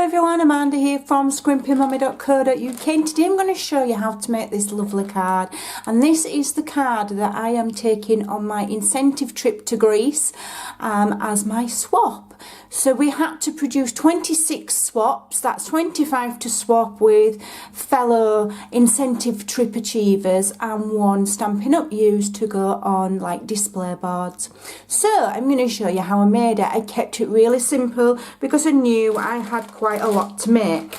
everyone, Amanda here from Scrimpingmommy.co.uk, and today I'm going to show you how to make this lovely card. And this is the card that I am taking on my incentive trip to Greece as my swap. So we had to produce 26 swaps, that's 25 to swap with fellow incentive trip achievers and one Stampin' Up! Used to go on like display boards. So I'm going to show you how I made it. I kept it really simple because I knew I had quite a lot to make.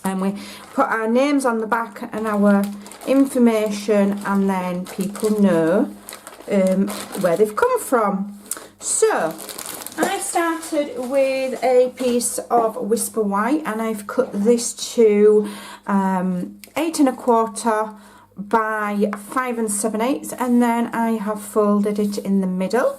And we put our names on the back and our information, and then people know where they've come from. So I started with a piece of Whisper White, and I've cut this to 8 1/4 by 5 7/8, and then I have folded it in the middle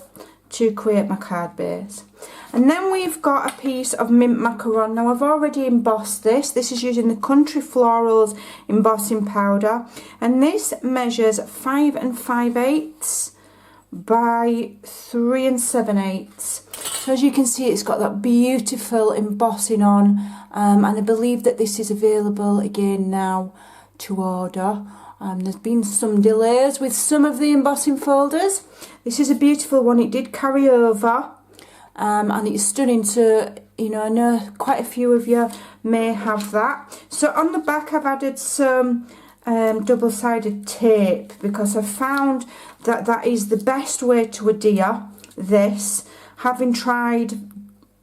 to create my card base. And then we've got a piece of mint macaron. Now I've already embossed this. This is using the Country Florals embossing powder, and this measures 5 5/8 by 3 7/8. So as you can see, it's got that beautiful embossing on, and I believe that this is available again now to order. There's been some delays with some of the embossing folders. This is a beautiful one. It did carry over, and it's stunning. So, you know, I know quite a few of you may have that. So on the back I've added some double-sided tape because I found that that is the best way to adhere this. Having tried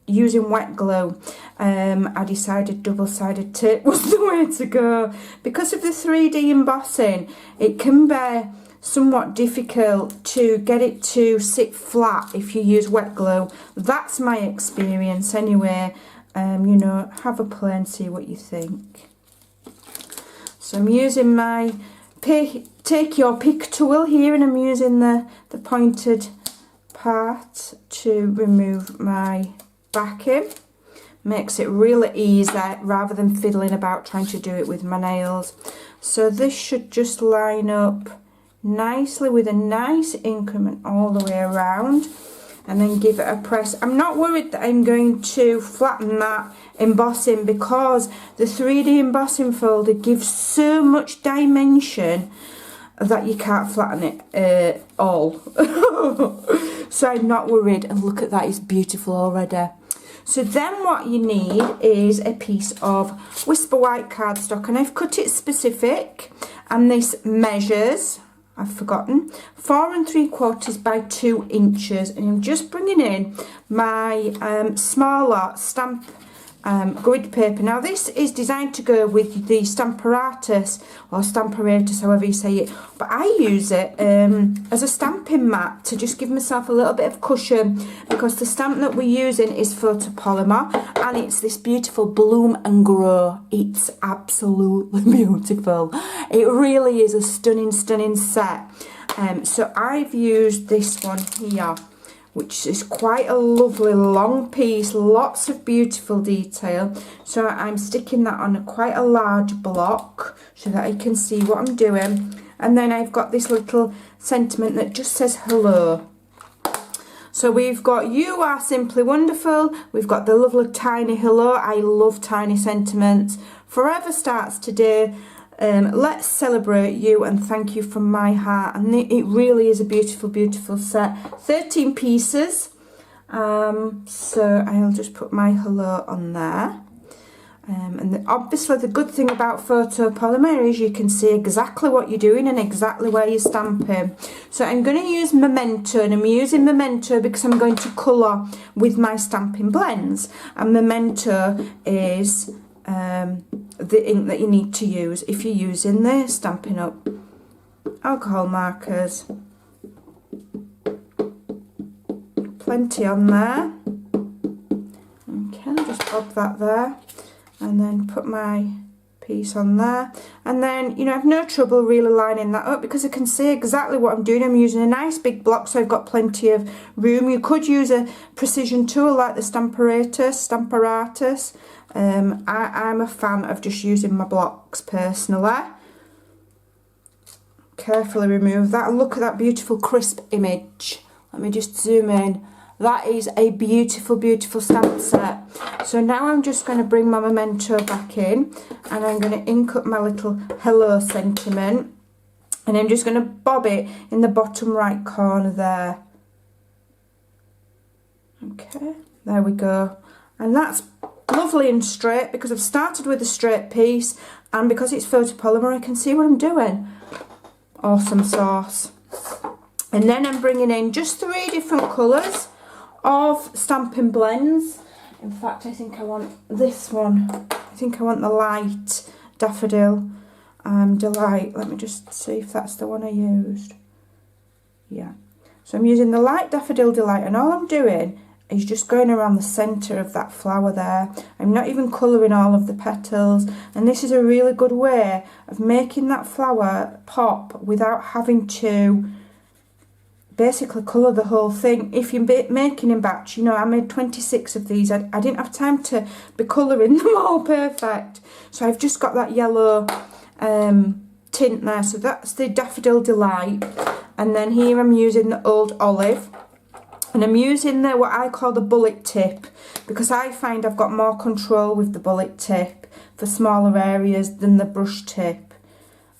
using wet glue, I decided double-sided tape was the way to go. Because of the 3D embossing, it can be somewhat difficult to get it to sit flat if you use wet glue. That's my experience anyway. You know, have a play and see what you think. So I'm using my take your pick tool here, and I'm using the pointed part to remove my backing. Makes it really easy rather than fiddling about trying to do it with my nails. So this should just line up nicely with a nice increment all the way around, and then give it a press. I'm not worried that I'm going to flatten that embossing because the 3D embossing folder gives so much dimension that you can't flatten it all. So I'm not worried, and look at that, it's beautiful already. So then what you need is a piece of Whisper White cardstock, and I've cut it specific, and this measures, I've forgotten, 4 3/4 by 2 inches, and I'm just bringing in my smaller stamp grid paper. Now this is designed to go with the Stamparatus, or Stamparatus, however you say it, but I use it as a stamping mat to just give myself a little bit of cushion, because the stamp that we're using is photopolymer, and it's this beautiful Bloom and Grow. It's absolutely beautiful. It really is a stunning set. So I've used this one here, which is quite a lovely long piece, lots of beautiful detail. So I'm sticking that on quite a large block so that I can see what I'm doing. And then I've got this little sentiment that just says hello. So we've got "You are simply wonderful." We've got the lovely tiny hello. I love tiny sentiments. "Forever starts today. Let's celebrate you and thank you from my heart." And it really is a beautiful set. 13 pieces. So I'll just put my hello on there. And obviously the good thing about photopolymer is you can see exactly what you're doing and exactly where you're stamping. So I'm going to use Memento, and I'm using Memento because I'm going to colour with my stamping blends. And Memento is the ink that you need to use if you're using the Stampin' Up! Alcohol markers. Plenty on there. Okay, I'll just bob that there, and then put my piece on there. And then, you know, I've no trouble really lining that up because I can see exactly what I'm doing. I'm using a nice big block, so I've got plenty of room. You could use a precision tool like the Stamparatus. I'm a fan of just using my blocks personally. Carefully remove that, and look at that beautiful crisp image. Let me just zoom in. That is a beautiful, beautiful stamp set. So now I'm just going to bring my memento back in, and I'm going to ink up my little hello sentiment, and I'm just going to bob it in the bottom right corner there. Okay, there we go. And that's lovely and straight because I've started with a straight piece, and because it's photopolymer I can see what I'm doing. Awesome sauce. And then I'm bringing in just 3 different colours of Stampin' Blends. In fact, I think I want this one. I think I want the light Daffodil Delight. Let me just see if that's the one I used. Yeah. So I'm using the light Daffodil Delight, and all I'm doing is just going around the centre of that flower there. I'm not even colouring all of the petals, and this is a really good way of making that flower pop without having to basically colour the whole thing. If you're making in batch, you know, I made 26 of these. I didn't have time to be colouring them all perfect, so I've just got that yellow tint there. So that's the Daffodil Delight, and then here I'm using the Old Olive. And I'm using what I call the bullet tip, because I find I've got more control with the bullet tip for smaller areas than the brush tip.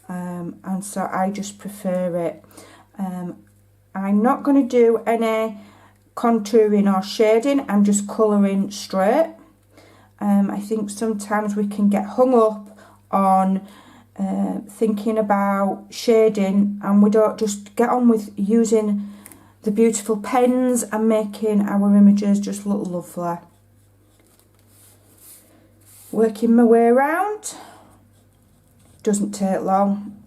And so I just prefer it. I'm not going to do any contouring or shading, I'm just colouring straight. I think sometimes we can get hung up on thinking about shading, and we don't just get on with using the beautiful pens and making our images just look lovely. Working my way around doesn't take long,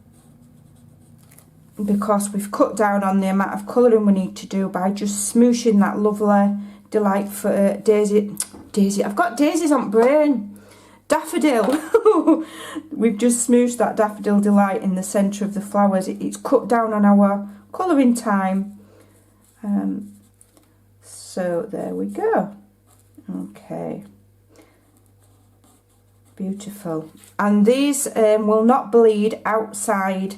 because we've cut down on the amount of colouring we need to do by just smooshing that lovely delightful daisy. I've got daisies on brain. Daffodil. We've just smooshed that Daffodil Delight in the centre of the flowers. It's cut down on our colouring time. So there we go. Okay, beautiful. And these will not bleed outside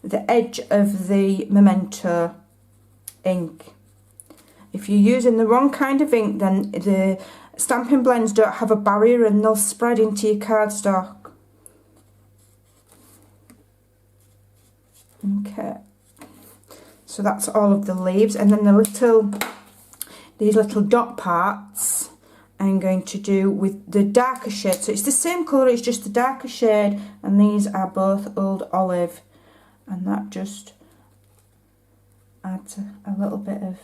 the edge of the memento ink. If you're using the wrong kind of ink, then the Stampin' Blends don't have a barrier and they'll spread into your cardstock. Okay. So that's all of the leaves, and then these little dot parts I'm going to do with the darker shade. So it's the same colour, it's just the darker shade, and these are both Old Olive, and that just adds a little bit of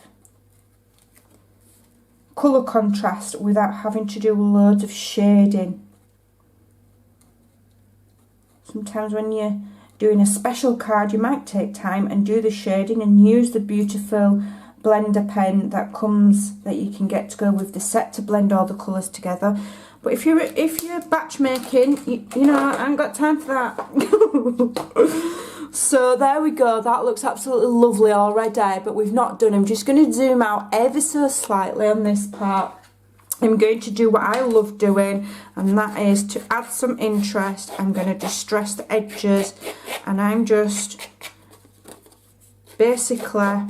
colour contrast without having to do loads of shading. Sometimes when you're doing a special card, you might take time and do the shading and use the beautiful blender pen that you can get to go with the set to blend all the colours together. But if you're batch making, you know, I haven't got time for that. So there we go, that looks absolutely lovely already, but we've not done. I'm just going to zoom out ever so slightly on this part. I'm going to do what I love doing, and that is to add some interest. I'm going to distress the edges, and I'm just basically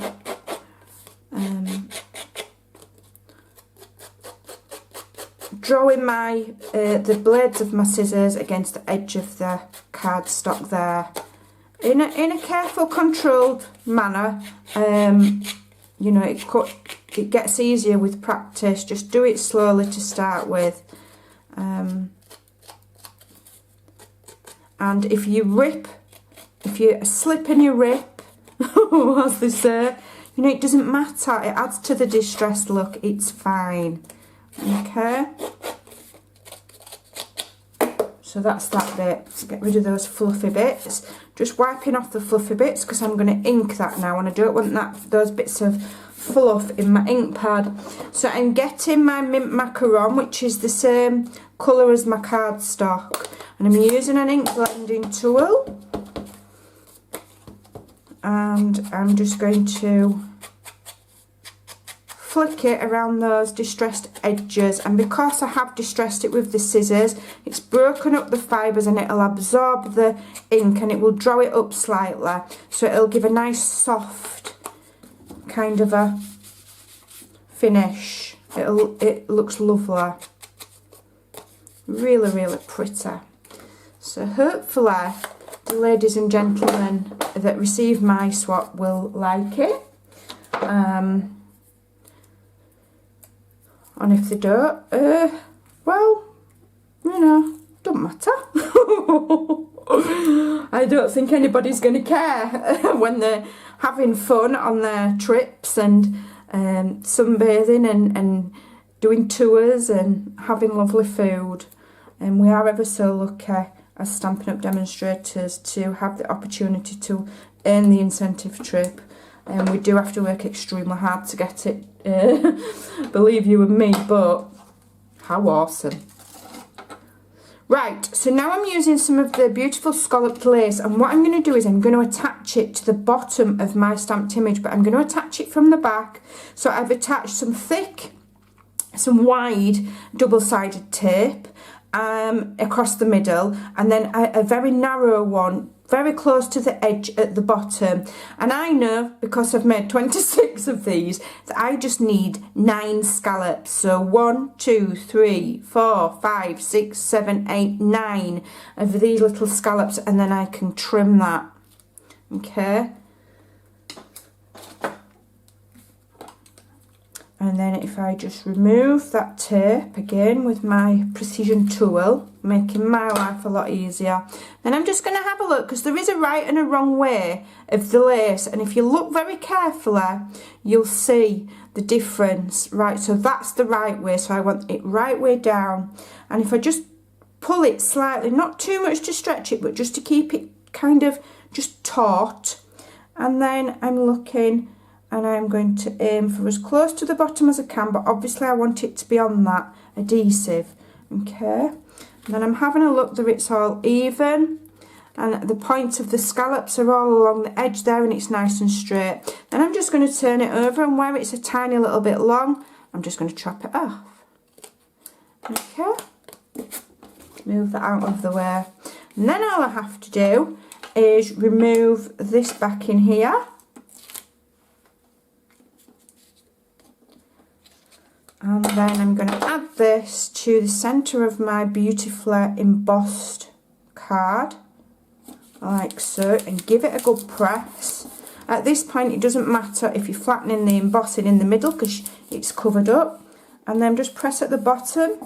drawing my the blades of my scissors against the edge of the cardstock there, in a careful, controlled manner. You know, it gets easier with practice. Just do it slowly to start with. And if you slip and you rip, as they say, you know, it doesn't matter. It adds to the distressed look. It's fine. Okay. So that's that bit. So get rid of those fluffy bits. Just wiping off the fluffy bits because I'm going to ink that now, and I don't want those bits of fluff in my ink pad. So I'm getting my mint macaron, which is the same colour as my cardstock, and I'm using an ink blending tool, and I'm just going to flick it around those distressed edges. And because I have distressed it with the scissors, it's broken up the fibres and it'll absorb the ink and it will draw it up slightly, so it'll give a nice soft kind of a finish. It looks lovely. Really, really pretty. So hopefully the ladies and gentlemen that receive my swap will like it. And if they don't, well, you know, don't matter. I don't think anybody's going to care when they're having fun on their trips and sunbathing and doing tours and having lovely food. And we are ever so lucky as Stampin' Up! Demonstrators to have the opportunity to earn the incentive trip. And we do have to work extremely hard to get it, believe you and me, but how awesome. Right, so now I'm using some of the beautiful scalloped lace, and what I'm going to do is I'm going to attach it to the bottom of my stamped image, but I'm going to attach it from the back. So I've attached some thick, some wide double-sided tape across the middle, and then a very narrow one very close to the edge at the bottom. And I know, because I've made 26 of these, that I just need 9 scallops. So 1, 2, 3, 4, 5, 6, 7, 8, 9 of these little scallops, and then I can trim that. Okay. And then if I just remove that tape again with my precision tool, making my life a lot easier, then I'm just going to have a look, because there is a right and a wrong way of the lace, and if you look very carefully you'll see the difference. Right, so that's the right way, so I want it right way down, and if I just pull it slightly, not too much to stretch it, but just to keep it kind of just taut, and then I'm looking and I'm going to aim for as close to the bottom as I can, but obviously I want it to be on that adhesive. Okay, and then I'm having a look that it's all even and the points of the scallops are all along the edge there and it's nice and straight. Then I'm just going to turn it over, and where it's a tiny little bit long, I'm just going to chop it off. Okay, move that out of the way, and then all I have to do is remove this back in here. And then I'm going to add this to the centre of my beautifully embossed card, like so, and give it a good press. At this point it doesn't matter if you're flattening the embossing in the middle because it's covered up, and then just press at the bottom.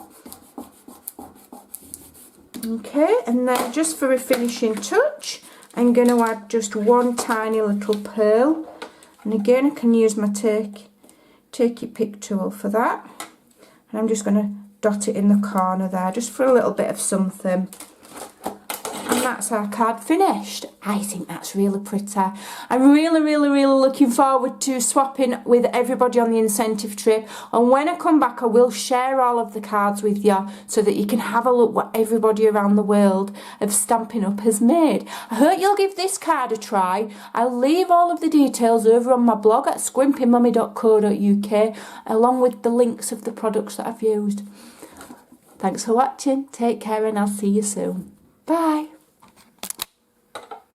Okay, and then just for a finishing touch I'm going to add just one tiny little pearl, and again I can use my take your pick tool for that, and I'm just going to dot it in the corner there just for a little bit of something, and that's our card finished. I think that's really pretty. I'm really looking forward to swapping with everybody on the incentive trip, and when I come back I will share all of the cards with you so that you can have a look what everybody around the world of Stampin' Up! Has made. I hope you'll give this card a try. I'll leave all of the details over on my blog at scrimpingmommy.co.uk along with the links of the products that I've used. Thanks for watching, take care, and I'll see you soon. Bye.